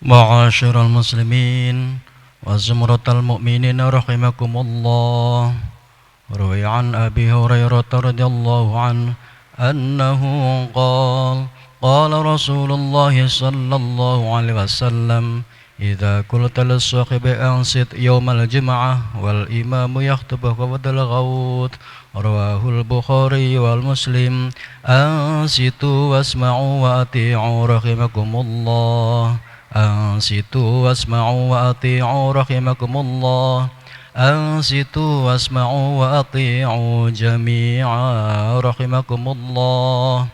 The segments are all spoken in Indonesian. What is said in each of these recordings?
معاشر المسلمين وزمرة المؤمنين رحمكم الله. روي عن أبي هريرة رضي الله عنه أنه قال قال رسول الله صلى الله عليه وسلم: إذا قلت للصاحب أنصت يوم الجمعة والإمام يخطب فقد لغوت. رواه البخاري والمسلم. أنصتوا واسمعوا وأطيعوا رحمكم الله. أنصتوا واسمعوا وأطيعوا رحمكم الله. أنصتوا واسمعوا وأطيعوا جميعا رحمكم الله.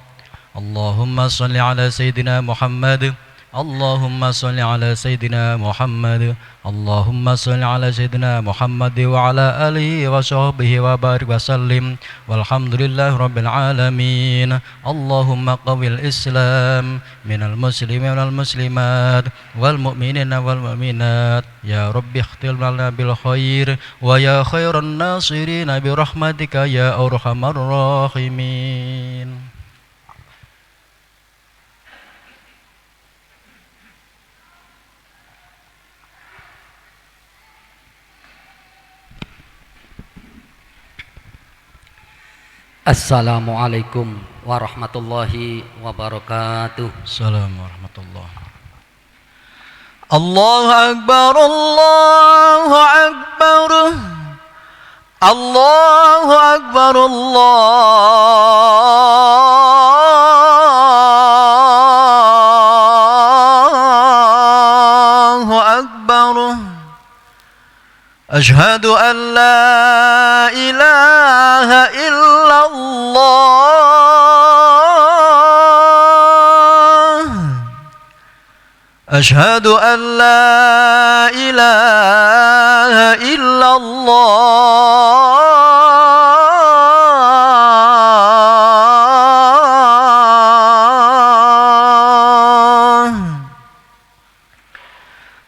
اللهم صل على سيدنا محمد. اللهم صل على سيدنا محمد. اللهم صل على سيدنا محمد وعلى آله وصحبه وبارك وسلم والحمد لله رب العالمين. اللهم قوي الإسلام من المسلمين والمسلمات والمؤمنين والمؤمنات. يا رب اختم لنا بالخير ويا خير الناصرين برحمتك يا أرحم الراحمين. Assalamualaikum warahmatullahi wabarakatuh. Assalamualaikum warahmatullahi wabarakatuh. Allahu Akbar, Allahu Akbar, Allahu Akbar, Allahu Akbar. أشهد أن لا إله إلا الله. أشهد أن لا إله إلا الله.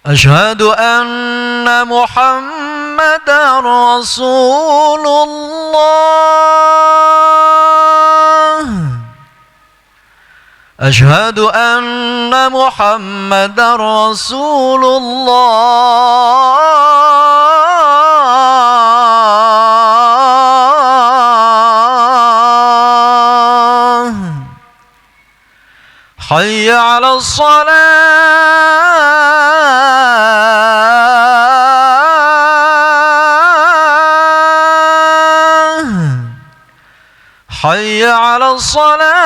أشهد أن محمدا رسول الله. أشهد أن محمدا رسول الله. حي على الصلاة. حي على الصلاة.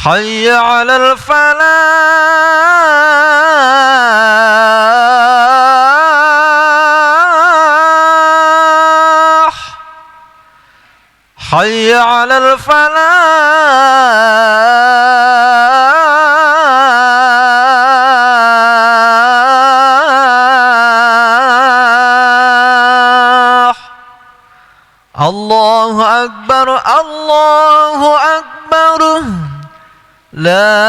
حي على الفلاح. حي على الفلاح. الله أكبر، الله أكبر. لا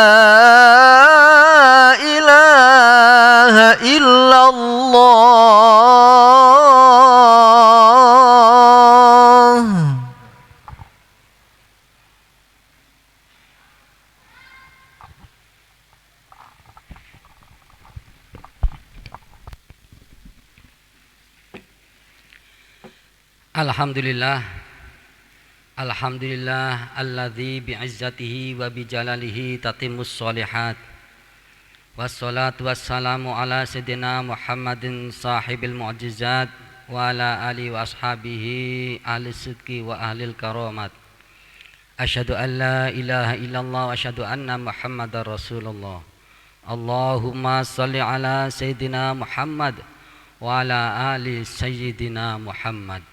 إله إلا الله. Alhamdulillah. Alhamdulillah alladzi bi'izzatihi wa bijalalihi tatimmus sholihat. Wassalatu wassalamu ala sayyidina Muhammadin sahibil mu'jizat wa ala alihi wa ashabihi ahli sidqi wa ahlil karamat. Asyhadu an la ilaha illallah wa asyhadu anna Muhammadar Rasulullah. Allahumma shalli ala sayyidina Muhammad wa ala ali sayyidina Muhammad.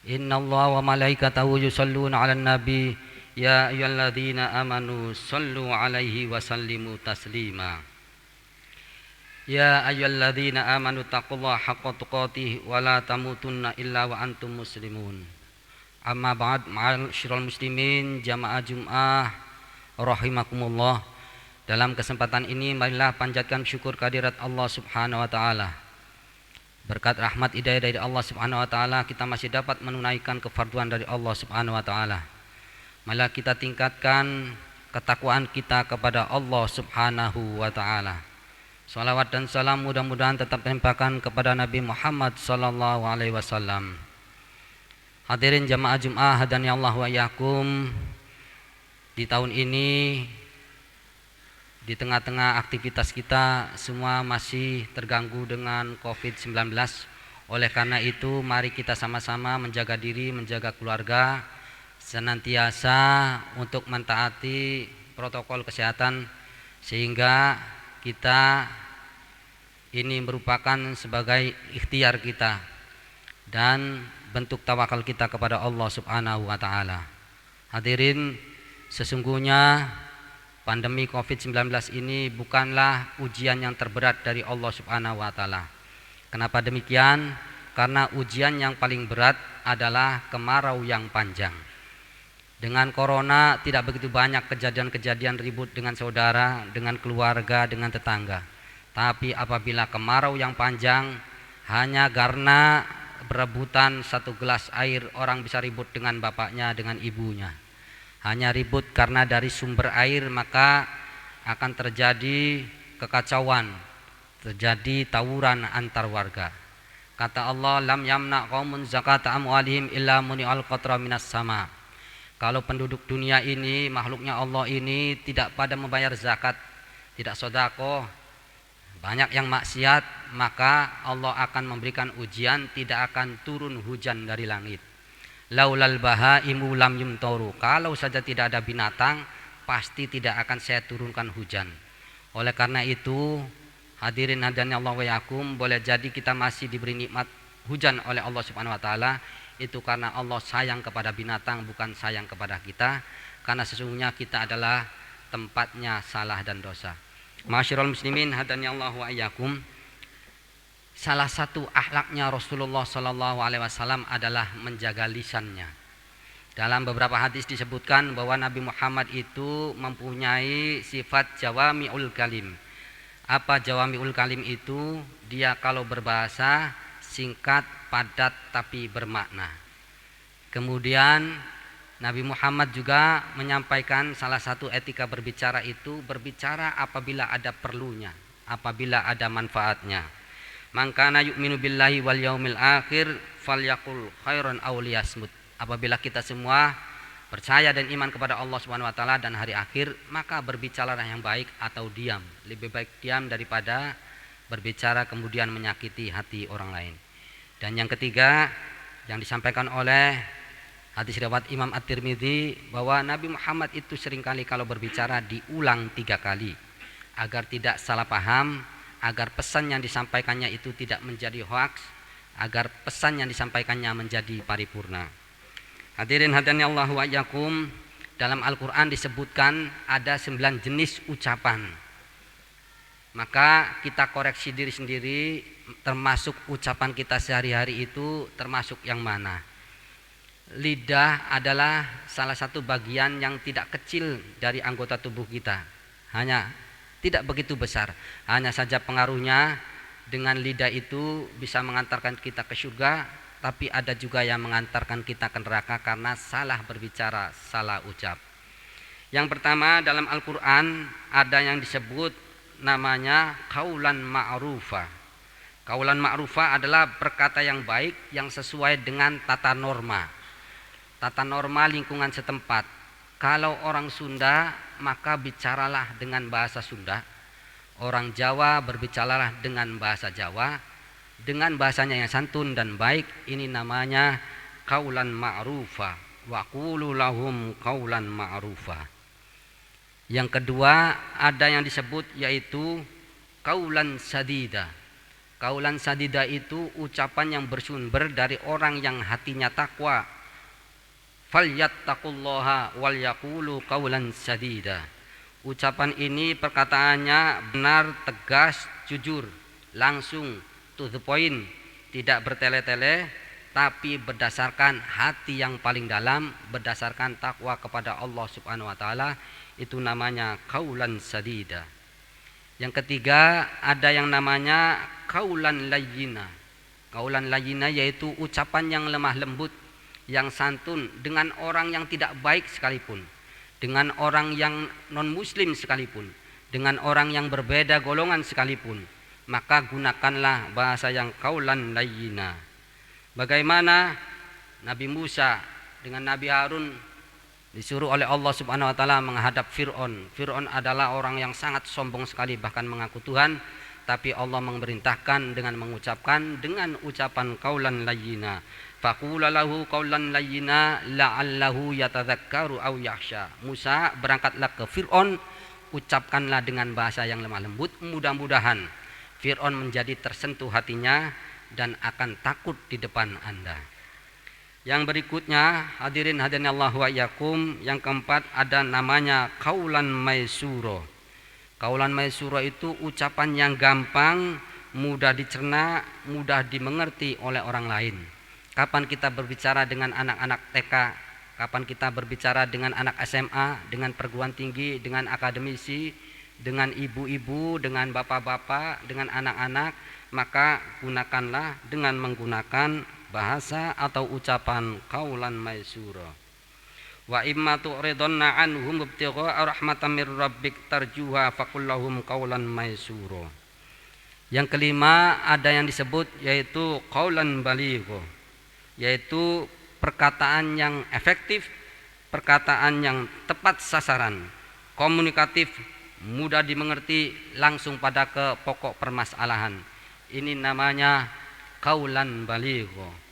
Inna Allah wa malaikatahu yusalluna 'alan nabi ya ayyuhalladzina amanu sallu 'alaihi wa sallimu taslima. Ya ayyuhalladzina amanu taqullaha haqqa tuqatih wa la tamutunna illa wa antum muslimun. Amma ba'd, ma'asyiral muslimin jamaah Jum'ah rahimakumullah. Dalam kesempatan ini marilah panjatkan syukur kehadirat Allah Subhanahu wa taala. Berkat rahmat hidayah dari Allah Subhanahu wa taala, kita masih dapat menunaikan kefarduan dari Allah Subhanahu wa taala. Malah kita tingkatkan ketakwaan kita kepada Allah Subhanahu wa taala. Salawat dan salam mudah-mudahan tetap dilimpahkan kepada Nabi Muhammad sallallahu alaihi wasallam. Hadirin jamaah Jumat hadani Allah wa iyyakum. Di tahun ini, di tengah-tengah aktivitas kita semua masih terganggu dengan COVID-19. Oleh karena itu mari kita sama-sama menjaga diri, menjaga keluarga, senantiasa untuk mentaati protokol kesehatan, sehingga kita ini merupakan sebagai ikhtiar kita dan bentuk tawakal kita kepada Allah Subhanahu wa taala. Hadirin, sesungguhnya pandemi COVID-19 ini bukanlah ujian yang terberat dari Allah Subhanahu wa taala. Kenapa demikian? Karena ujian yang paling berat adalah kemarau yang panjang. Dengan corona tidak begitu banyak kejadian-kejadian ribut dengan saudara, dengan keluarga, dengan tetangga. Tapi apabila kemarau yang panjang, hanya karena berebutan satu gelas air orang bisa ribut dengan bapaknya, dengan ibunya. Hanya ribut karena dari sumber air, maka akan terjadi kekacauan, terjadi tawuran antar warga. Kata Allah, lam yamna qaumun zakata amwalihim illa muni'al qatra minas sama. Kalau penduduk dunia ini, makhluknya Allah ini tidak pada membayar zakat, tidak sedekah, banyak yang maksiat, maka Allah akan memberikan ujian, tidak akan turun hujan dari langit. Laulal bahaimu lam yumtaru. Kalau saja tidak ada binatang, pasti tidak akan saya turunkan hujan. Oleh karena itu, hadirin hadani Allah wa yakum, boleh jadi kita masih diberi nikmat hujan oleh Allah Subhanahu wa taala, itu karena Allah sayang kepada binatang, bukan sayang kepada kita, karena sesungguhnya kita adalah tempatnya salah dan dosa. Ma'asyiral muslimin hadani Allah wa iyyakum. Salah satu akhlaknya Rasulullah sallallahu alaihi wasallam adalah menjaga lisannya. Dalam beberapa hadis disebutkan bahwa Nabi Muhammad itu mempunyai sifat jawami'ul kalim. Apa jawami'ul kalim itu? Dia kalau berbahasa singkat, padat tapi bermakna. Kemudian Nabi Muhammad juga menyampaikan salah satu etika berbicara itu berbicara apabila ada perlunya, apabila ada manfaatnya. Man kana yu'minu billahi wal yaumil akhir falyaqul khairan aw liyasmut. Apabila kita semua percaya dan iman kepada Allah Subhanahu wa taala dan hari akhir, maka berbicaralah yang baik atau diam. Lebih baik diam daripada berbicara kemudian menyakiti hati orang lain. Dan yang ketiga yang disampaikan oleh hadis riwayat Imam At-Tirmidzi, bahwa Nabi Muhammad itu seringkali kalau berbicara diulang 3 kali agar tidak salah paham, agar pesan yang disampaikannya itu tidak menjadi hoaks, agar pesan yang disampaikannya menjadi paripurna. Hadirin hadani Allah wa iyyakum, dalam Al-Quran disebutkan ada 9 jenis ucapan. Maka kita koreksi diri sendiri, termasuk ucapan kita sehari-hari itu termasuk yang mana. Lidah adalah salah satu bagian yang tidak kecil dari anggota tubuh kita, hanya tidak begitu besar. Hanya saja pengaruhnya dengan lidah itu bisa mengantarkan kita ke surga, tapi ada juga yang mengantarkan kita ke neraka karena salah berbicara, salah ucap. Yang pertama, dalam Al-Quran ada yang disebut namanya qaulan ma'rufa. Qaulan ma'rufa adalah berkata yang baik yang sesuai dengan tata norma lingkungan setempat. Kalau orang Sunda maka bicaralah dengan bahasa Sunda, orang Jawa berbicaralah dengan bahasa Jawa, dengan bahasanya yang santun dan baik. Ini namanya qaulan ma'rufa. Wa qulu lahum qaulan ma'rufa. Yang kedua ada yang disebut yaitu qaulan sadida. Qaulan sadida itu ucapan yang bersumber dari orang yang hatinya takwa. Falyattaqullaha wal yaqulu qaulan sadida. Ucapan ini perkataannya benar, tegas, jujur, langsung, to the point, tidak bertele-tele, tapi berdasarkan hati yang paling dalam, berdasarkan takwa kepada Allah Subhanahu wa taala. Itu namanya qaulan sadida. Yang ketiga ada yang namanya qaulan layyina. Kaulan layyina yaitu ucapan yang lemah lembut, yang santun dengan orang yang tidak baik sekalipun, dengan orang yang non muslim sekalipun, dengan orang yang berbeda golongan sekalipun, maka gunakanlah bahasa yang kaulan layyina. Bagaimana Nabi Musa dengan Nabi Harun disuruh oleh Allah Subhanahu wa taala menghadap Fir'aun. Fir'aun adalah orang yang sangat sombong sekali, bahkan mengaku Tuhan, tapi Allah memerintahkan dengan mengucapkan dengan ucapan kaulan layyina. Faqula lahu qaulan layyina la'allahu yatadzakkaru aw yakhsha. Musa, berangkatlah ke Fir'aun, ucapkanlah dengan bahasa yang lemah lembut, mudah-mudahan Fir'aun menjadi tersentuh hatinya dan akan takut di depan Anda. Yang berikutnya, hadirin Allah wa iyyakum, yang keempat ada namanya kaulan maisuro. Kaulan maisuro itu ucapan yang gampang, mudah dicerna, mudah dimengerti oleh orang lain. Kapan kita berbicara dengan anak-anak TK, kapan kita berbicara dengan anak SMA, dengan perguruan tinggi, dengan akademisi, dengan ibu-ibu, dengan bapak-bapak, dengan anak-anak, maka gunakanlah dengan menggunakan bahasa atau ucapan kaulan maisura. Wa imma tu'ridunna anhum ibtigha'a rahmatan mir rabbik tarjuha faqul lahum kaulan maisura. Yang kelima ada yang disebut yaitu kaulan baligho, yaitu perkataan yang efektif, perkataan yang tepat sasaran, komunikatif, mudah dimengerti, langsung pada ke pokok permasalahan. Ini namanya kaulan baligho.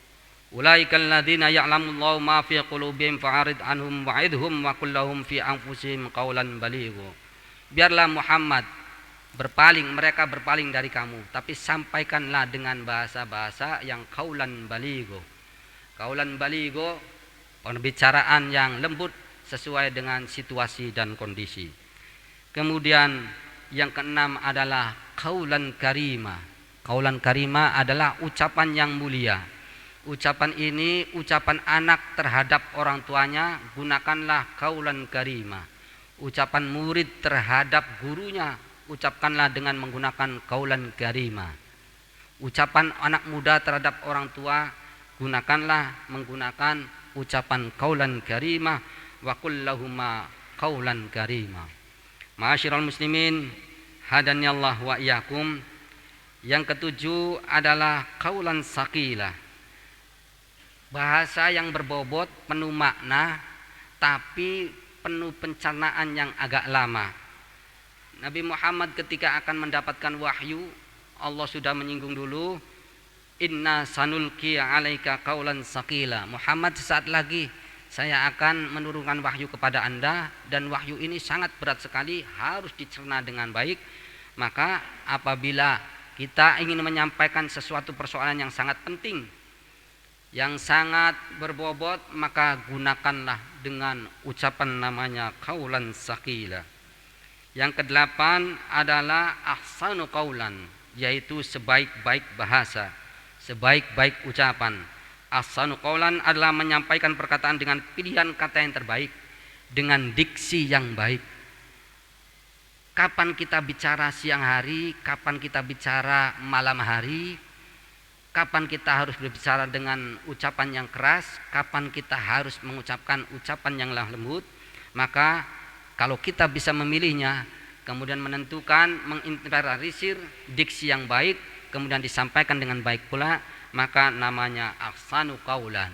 Ulaikal ladzina ya'lamullahu ma fi qulubihim fa'arid anhum wa'idhum wa qul lahum fi anfusihim kaulan baligho. Biarlah Muhammad berpaling, mereka berpaling dari kamu, tapi sampaikanlah dengan bahasa-bahasa yang kaulan baligho. Kaulan baligho, pembicaraan yang lembut sesuai dengan situasi dan kondisi. Kemudian yang keenam adalah kaulan karima. Kaulan karima adalah ucapan yang mulia. Ucapan ini ucapan anak terhadap orang tuanya, gunakanlah kaulan karima. Ucapan murid terhadap gurunya, ucapkanlah dengan menggunakan kaulan karima. Ucapan anak muda terhadap orang tua, gunakanlah menggunakan ucapan kaulan karimah. Wa qul lahuma kaulan karimah. Ma'asyiral muslimin, hadani Allah wa iyyakum. Yang ketujuh adalah kaulan saqilah. Bahasa yang berbobot, penuh makna, tapi penuh pencernaan yang agak lama. Nabi Muhammad ketika akan mendapatkan wahyu, Allah sudah menyinggung dulu, inna sanulki alaika kaulan saqila. Muhammad, sesaat lagi saya akan menurunkan wahyu kepada Anda, dan wahyu ini sangat berat sekali, harus dicerna dengan baik. Maka apabila kita ingin menyampaikan sesuatu persoalan yang sangat penting, yang sangat berbobot, maka gunakanlah dengan ucapan namanya kaulan saqila. Yang kedelapan adalah ahsanu qaulan, yaitu sebaik-baik bahasa, sebaik-baik ucapan. Ahsanu qaulan adalah menyampaikan perkataan dengan pilihan kata yang terbaik, dengan diksi yang baik. Kapan kita bicara siang hari, kapan kita bicara malam hari, kapan kita harus berbicara dengan ucapan yang keras, kapan kita harus mengucapkan ucapan yang lembut. Maka kalau kita bisa memilihnya, kemudian menentukan, menginteralisir diksi yang baik, kemudian disampaikan dengan baik pula, maka namanya ahsanu qaulan.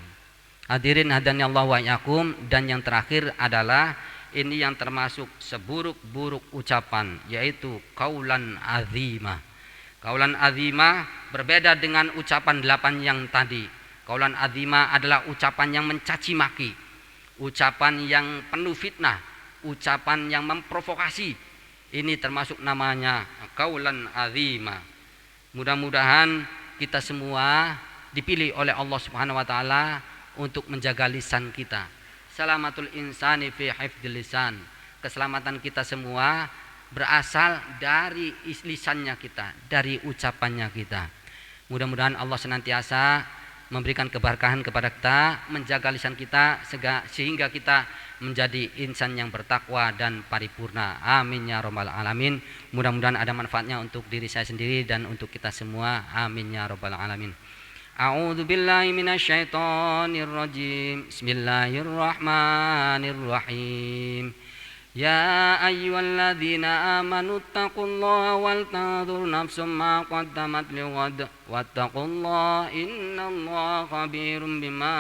Hadirin hadani Allah wa iyyakum. Dan yang terakhir adalah ini yang termasuk seburuk-buruk ucapan, yaitu kaulan azimah. Kaulan azimah berbeda dengan ucapan 8 yang tadi. Kaulan azimah adalah ucapan yang mencaci maki, ucapan yang penuh fitnah, ucapan yang memprovokasi. Ini termasuk namanya kaulan azimah. Mudah-mudahan kita semua dipilih oleh Allah Subhanahu wa taala untuk menjaga lisan kita. Salamatul insani fi hifdzil lisan. Keselamatan kita semua berasal dari lisannya kita, dari ucapannya kita. Mudah-mudahan Allah senantiasa memberikan keberkahan kepada kita, menjaga lisan kita sehingga kita menjadi insan yang bertakwa dan paripurna. Amin ya rabbal alamin. Mudah-mudahan ada manfaatnya untuk diri saya sendiri dan untuk kita semua. Amin ya rabbal alamin. أعوذ بالله من الشيطان الرجيم بسم الله الرحمن الرحيم يا أيها الذين آمنوا اتقوا الله ولتنظر نفس ما قدمت لغد واتقوا الله إن الله خبير بما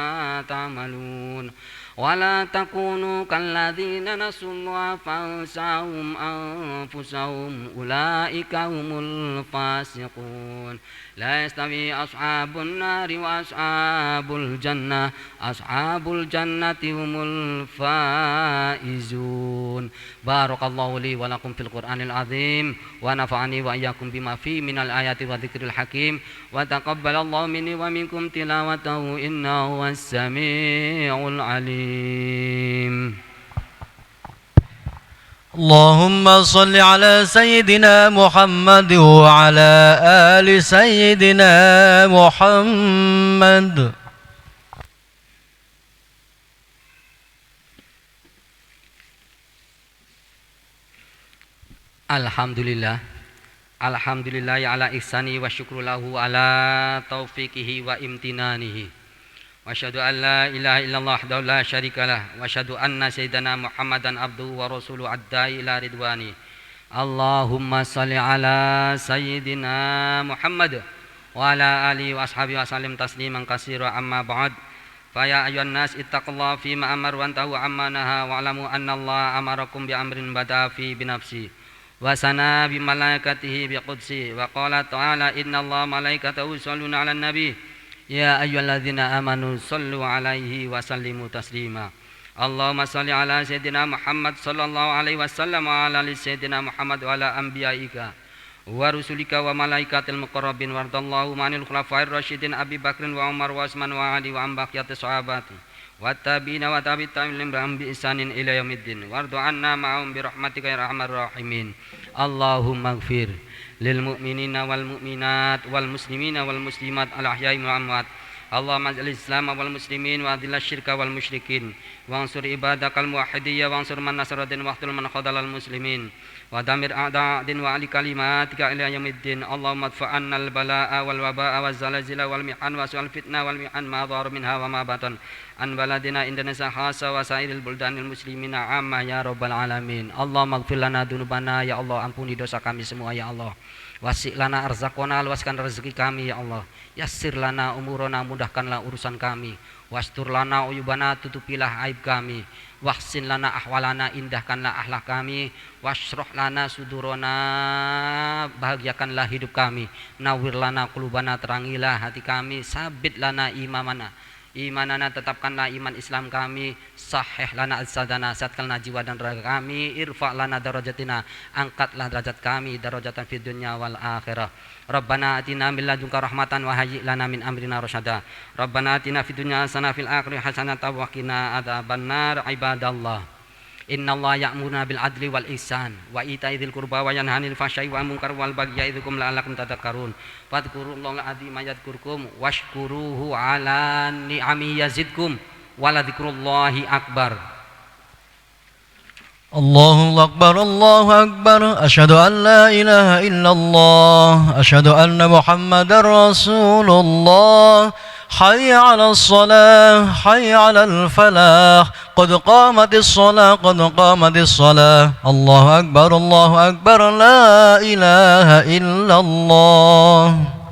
تعملون ولا تكونوا كالذين نسوا الله فأنساهم أنفسهم أولئك هم الفاسقون لا يستوي أصحاب النار وأصحاب الجنة أصحاب الجنة هم الفائزون بارك الله لي ولكم في القرآن العظيم ونفعني وإياكم بما فيه من الآيات والذكر الحكيم وتقبل الله مني ومنكم تلاوته إنه هو السميع العليم اللهم صل على سيدنا محمد وعلى آل سيدنا محمد. Alhamdulillah ala ihsani wa syukru lahu ala taufiqihi wa imtinanihi wa asyhadu an la ilaha illallah wahdahu la syarikalah wa asyhadu anna sayyidana Muhammadan abduhu wa rasuluhu adda'i ila ridwani. Allahumma salli ala sayyidina Muhammad wa ala alihi wa ashabihi wa sallim tasliman katsira amma ba'd. Fa ya ayyuhan nas ittaqullaha fi ma amar wa antahu amma naha wa alamu anna Allah amarakum bi amrin bada'a fi binafsi wa sana bi malaikatihi bi qudsi wa qala ta'ala innallaha malaikatahu yusholluna 'alan nabi ya ayyuhalladzina amanu shallu 'alaihi wa sallimu taslima. Allahumma shalli ala sayyidina Muhammad sallallahu alaihi wasallam wa ala ali sayyidina Muhammad wa ala anbiya'ika wa rusulika wa malaikatil muqarrabin wardallahu ma'anil khulafa'ir rasyidin Abi Bakrin wa Umar wa Utsman wa Ali wa ambaqiyati sahabati wa tabi'ina wa tabi'it tabi'in bi ihsanin ila yaumiddin wardu anna ma'hum bi rahmatika ya arhamar rahimin. Allahumma ighfir lil mu'minina wal mu'minat wal muslimina wal muslimat al ahya'i wal amwat. Allahumma ij'al Islam wal muslimin wa adhil syirka wal musyrikin wa ansur ibadakal muwahhidiyya wa ansur man nasara din wa khudhul man khadhalal muslimin wa damir a'da'din wa ali kalimatika ila yaumiddin. Allahumma adfa'anna al bala'a wal waba'a waz zalazila wal mihan wa su'al fitnah wal mihan ma dhahara minha wa ma batan an baladina Indonesia khassa wa sairil buldanil muslimina amma ya rabbal alamin. Allahumma ighfir lana dzunubana ya Allah, ampuni dosa kami semua ya Allah. Wasi' lana arzaqona, luaskan rezeki kami ya Allah. Yassir lana umurona, mudahkanlah urusan kami. Wastur lana uyubana, tutupilah aib kami. Wahsin lana ahwalana, indahkanlah akhlak kami. Wasroh lana sudurona, bahagiakanlah hidup kami. Nawir lana qulubana, terangilah hati kami. Sabit lana imanana, tetapkanlah iman Islam kami. Sahih lana ajsadana, sehatkanlah jiwa dan raga kami. Irfa' lana darajatina, angkatlah derajat kami darajatan fid dunya wal akhirah. Rabbana atina min ladunka rahmatan wa hayyi' lana min amrina rasyada. Rabbana atina fid dunya hasanah fil akhirati hasanah wa qina adzabannar. Ibadallah, innallaha ya'muruna bil adli wal ihsan wa ita'i dzil qurba wa yanha 'anil fahsya'i wal munkar wal bagyi ya'idukum la'allakum tadhakkarun. Fadhkurullaha al-'azima yadhkurkum washkuruhu 'ala ni'ami yazidkum wa la dzikrullahi akbar. Allahu akbar, Allahu akbar. Asyhadu an la ilaha illallah, asyhadu anna Muhammadar Rasulullah. حي على الصلاة حي على الفلاح قد قامت الصلاة قد قامت الصلاة. الله أكبر لا إله إلا الله.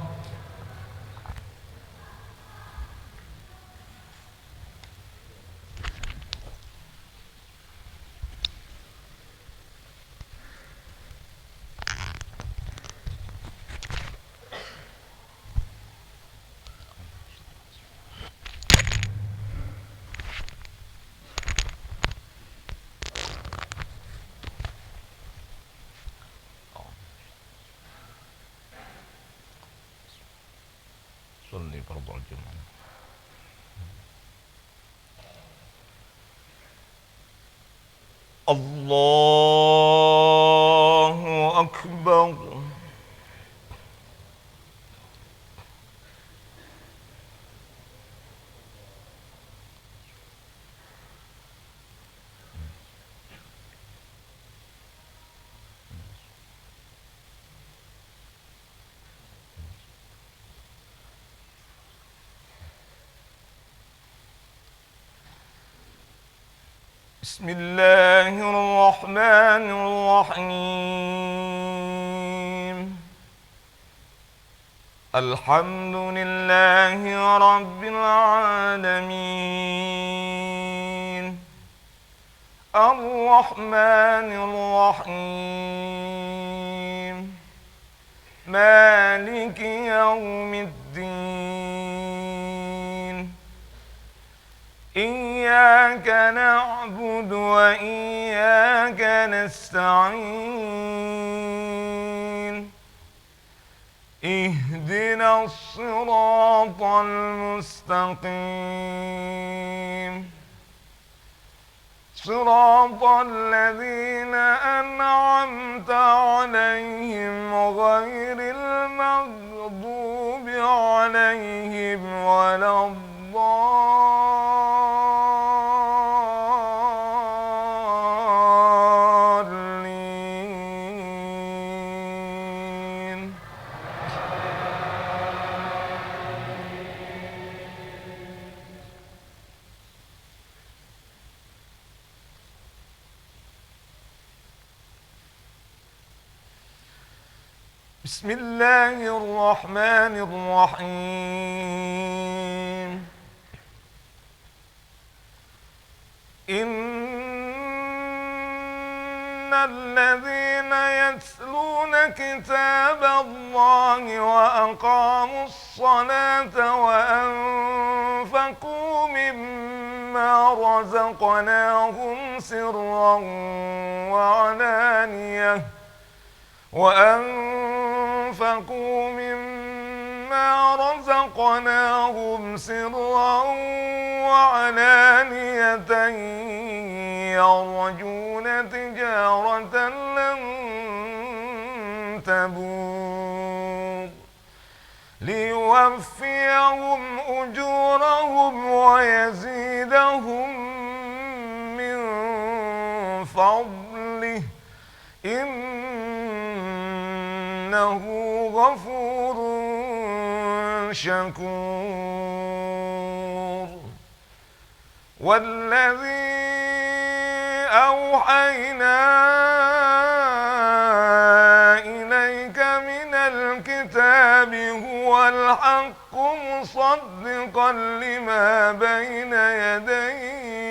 صلي فرض الجمعة. الله أكبر. بسم الله الرحمن الرحيم. الحمد لله رب العالمين، الرحمن الرحيم، مالك يوم الدين. إياك نعبد وإياك نستعين. اهدنا الصراط المستقيم، صراط الذين أنعمت عليهم غير المغضوب عليهم ولا الضالين. بسم الله الرحمن الرحيم. إن الذين يتلون كتاب الله وأقاموا الصلاة وأنفقوا مما رزقناهم سرا وعلانية يرجون تجارة لن تبور ليوفيهم أجورهم ويزيدهم من فضله إنه غفور شكور. والذي أوحينا إليك من الكتاب هو الحق مصدقا لما بين يديه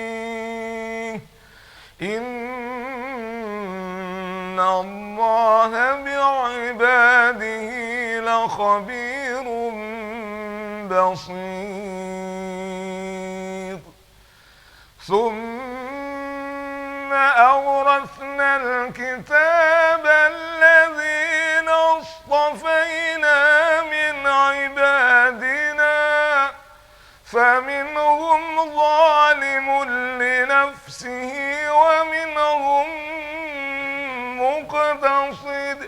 إن الله بعباده لخبير بصير. ثم أورثنا الكتاب الذين اصطفينا من عبادنا فمنهم ظالم لنفسه ومنهم مقتصد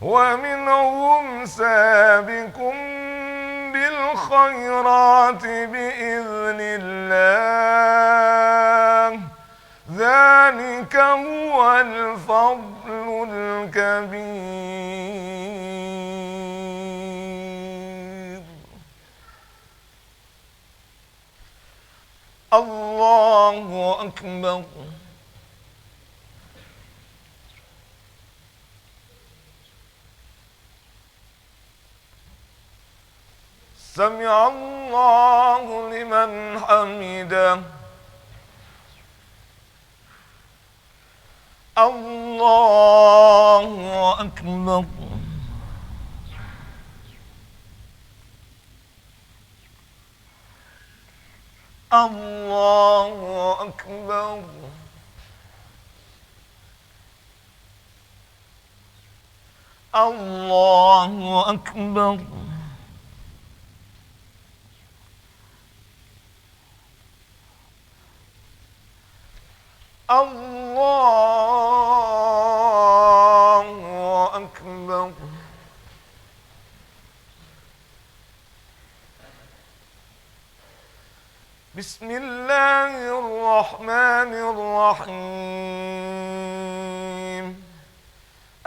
ومنهم سابق بالخيرات بإذن الله ذلك هو الفضل الكبير. الله أكبر. سمع الله لمن حمده. الله أكبر. الله أكبر. الله أكبر. الله أكبر. بسم الله الرحمن الرحيم.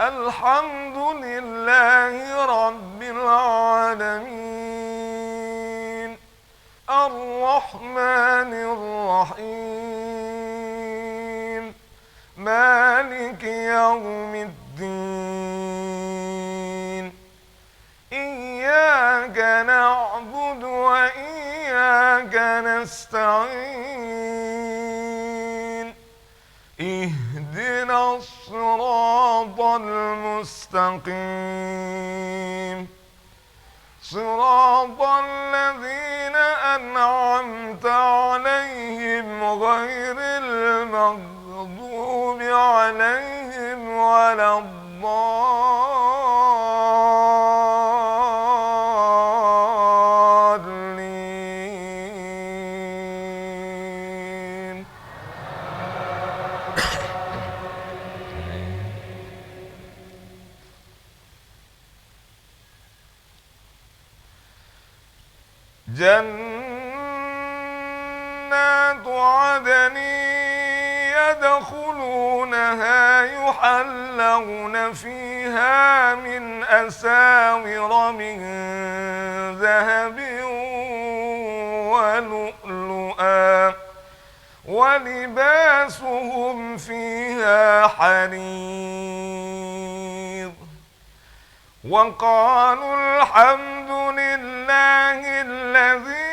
الحمد لله رب العالمين الرحمن الرحيم مالك يوم الدين إياك نعبد وإياك نستعين اهدنا الصراط المستقيم صراط الذين أنعمت عليهم غير المغضوب عليهم ولا الضالين. جنات عدن يدخلونها يحلون فيها من أساور من ذهب ولؤلؤا ولباسهم فيها حرير وقالوا الحمد لله الذي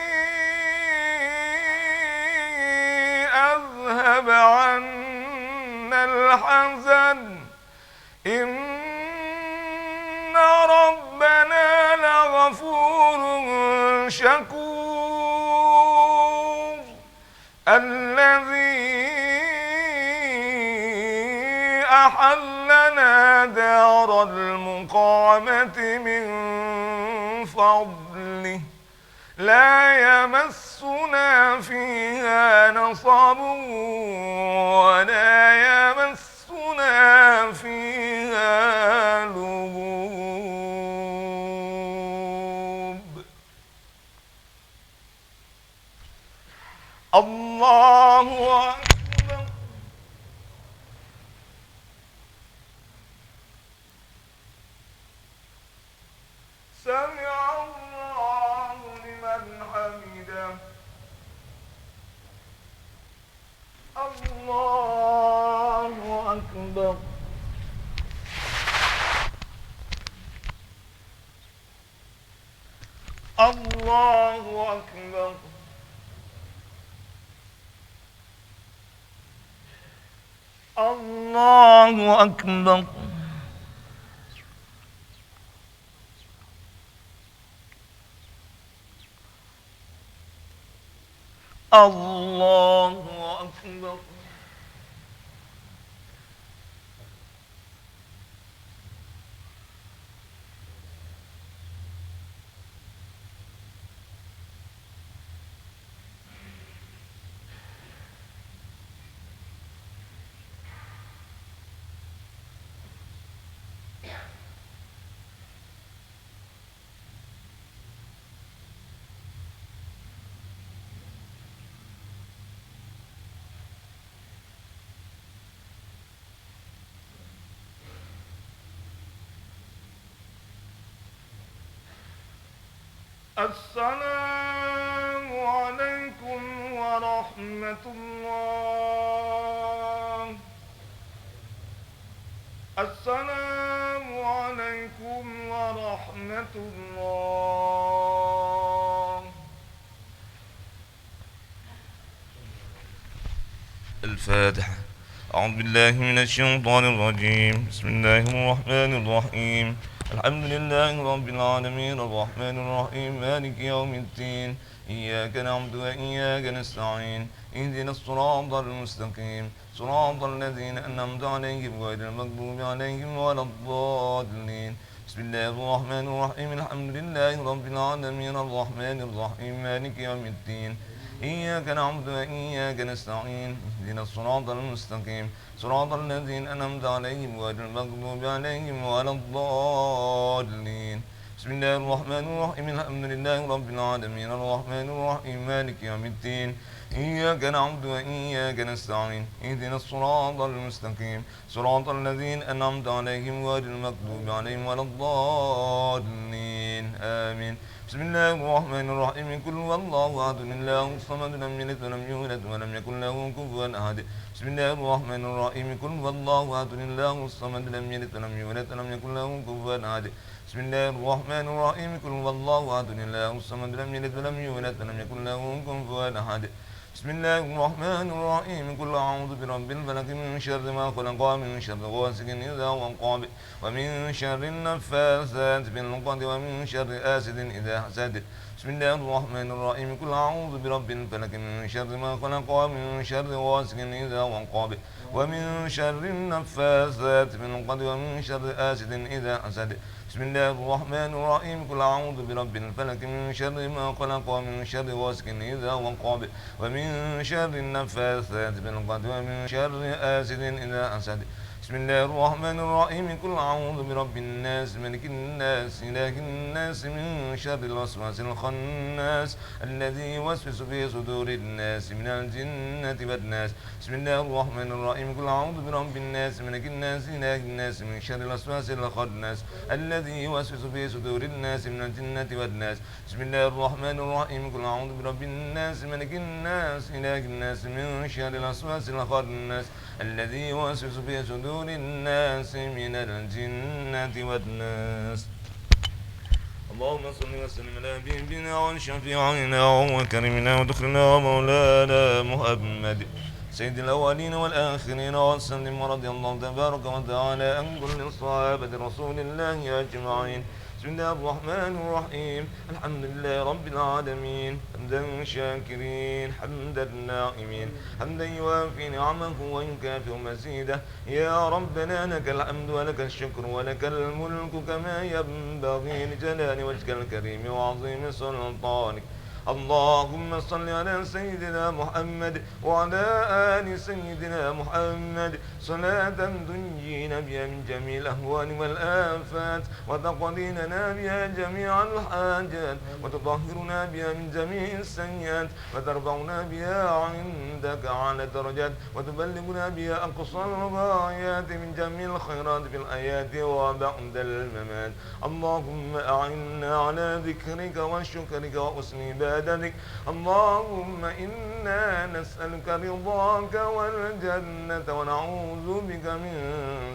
أذهب عنا الحزن إن ربنا لغفور شكور الذي أحلنا دار المقامة من فضله لا يمسنا فيها نصب ولا يمسنا فيها لغوب. الله أكبر. سمع الله لمن حمده. الله أكبر. الله أكبر. الله أكبر. الله أكبر. السلام عليكم ورحمة الله. السلام عليكم ورحمة الله. الفاتحة. أعوذ بالله من الشيطان الرجيم. بسم الله الرحمن الرحيم. الحمد لله رب العالمين الرحمن الرحيم مالك يوم الدين إياك نعبد وإياك نستعين اهدنا الصراط المستقيم صراط الذين أنعمت عليهم غير المغضوب عليهم ولا الضالين. بسم الله الرحمن الرحيم الحمد لله رب العالمين الرحمن الرحيم مالك يوم الدين إياك نعبد وإياك نستعين اهدنا الصراط المستقيم صراط الذين أنعمت عليهم غير المغضوب عليهم ولا الضالين. بسم الله الرحمن الرحيم الحمد لله رب العالمين الرحمن الرحيم مالك يوم الدين إياك نعبد وإياك نستعين اهدنا الصراط المستقيم صراط الذين أنعمت عليهم غير المغضوب عليهم ولا الضالين آمين. بسم الله الرحمن الرحيم. قل هو الله أحد الله الصمد لم يلد ولم يولد ولم يكن له كفوا أحد. بسم الله الرحمن الرحيم. قل هو الله أحد الله الصمد لم يلد ولم يولد ولم يكن له كفوا أحد. بسم الله الرحمن الرحيم. قل هو الله أحد الله الصمد لم يلد ولم يولد ولم يكن له كفوا أحد. بسم الله الرحمن الرحيم. قل أعوذ برب الفلق من شر ما خلق ومن شر غاسق إذا وقب ومن شر النفاثات في العقد ومن شر حاسد إذا حسد. بسم الله الرحمن الرحيم. قل أعوذ برب الفلق من شر ما خلق ومن شر غاسق إذا وقب ومن شر النفاثات في العقد ومن شر حاسد إذا حسد. بسم الله الرحمن الرحيم. قل أعوذ برب الفلق من شر ما خلق ومن شر غاسق إذا وقب ومن شر النفاثات في العقد ومن شر حاسد إذا حسد. بسم الله الرحمن الرحيم. قل أعوذ برب الناس ملك الناس إله الناس من شر الوسواس الخناس الذي يوسوس في صدور الناس من الجنة والناس. بسم الله الرحمن الرحيم. قل أعوذ برب الناس ملك الناس إله الناس من شر الوسواس الخناس الذي يوسوس في صدور الناس من الجنة والناس. بسم الله الرحمن الرحيم. قل أعوذ برب الناس ملك الناس إله الناس من شر الوسواس الخناس الذي يوسوس في صدور الناس من الجنة والناس. اللهم صل وسلم على حبيبنا وشفيعنا وكريمنا ودخلنا ومولانا محمد سيد الأولين والآخرين وسلم ورضي الله تبارك وتعالى عن كل صحابة رسول الله أجمعين. بسم الله الرحمن الرحيم. الحمد لله رب العالمين حمدا شاكرين حمدا ناعمين حمدا يوافي نعمه ويكافئ مزيده. يا ربنا لك الحمد ولك الشكر ولك الملك كما ينبغي لجلال وجهك الكريم وعظيم سلطانك. اللهم صل على سيدنا محمد وعلى آل سيدنا محمد صلاة تنجينا بها من جميع الأهوال والآفات وتقضي لنا بها جميع الحاجات وتطهرنا بها من جميع السيئات وترفعنا بها عندك على الدرجات وتبلغنا بها أقصى الغايات من جميع الخيرات في الحياة وبعد الممات. اللهم أعنا على ذكرك وشكرك وحسن عبادتك. اللهم إنا نسألك رضاك والجنة ونعوذ بك من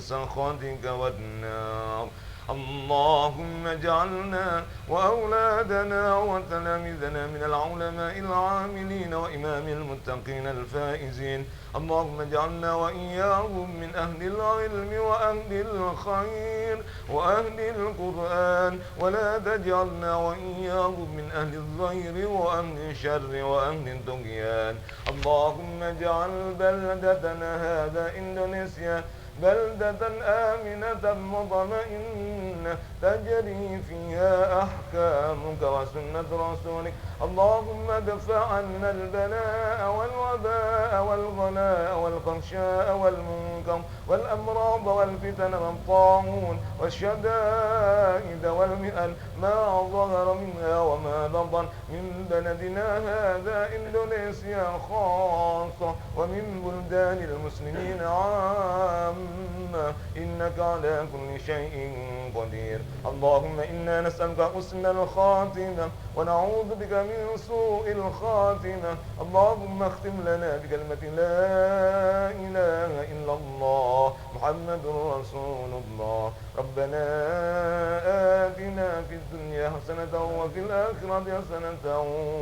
سخطك والنار. اللهم اجعلنا وأولادنا وتلاميذنا من العلماء العاملين وإمام المتقين الفائزين. اللهم اجعلنا وإياهم من أهل العلم وأهل الخير وأهل القرآن ولا تجعلنا وإياهم من أهل الظهر وأهل الشر وأهل الطغيان. اللهم اجعل بلدتنا هذا إندونيسيا بلدة آمنة مطمئنة تجري فيها أحكامك وسنة رسولك. اللهم ادفع عنا البلاء والوباء والغلاء والفحشاء والمنكر والأمراض والفتن والطاعون والشدائد والمئن ما ظهر منها وما بطن من بلدنا هذا إندونيسيا خاصة ومن بلدان المسلمين عامة إنك على كل شيء قدير. اللهم إنا نسألك حسن الخاتمة ونعوذ بك من سوء الخاتمة. اللهم اختم لنا بكلمة لا إله إلا الله محمد رسول الله. ربنا آتنا في الدنيا حسنة وفي الآخرة حسنة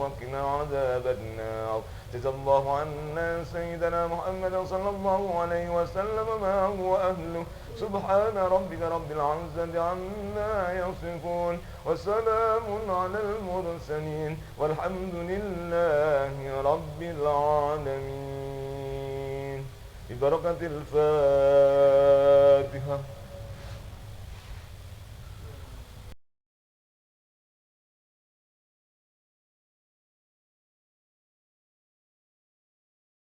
وقنا عذاب النار. جزا الله عنا سيدنا محمد صلى الله عليه وسلم ما هو أهله. سبحان ربك رب العزة عما يصفون وسلام على المرسلين والحمد لله رب العالمين. ببركة الفاتحة.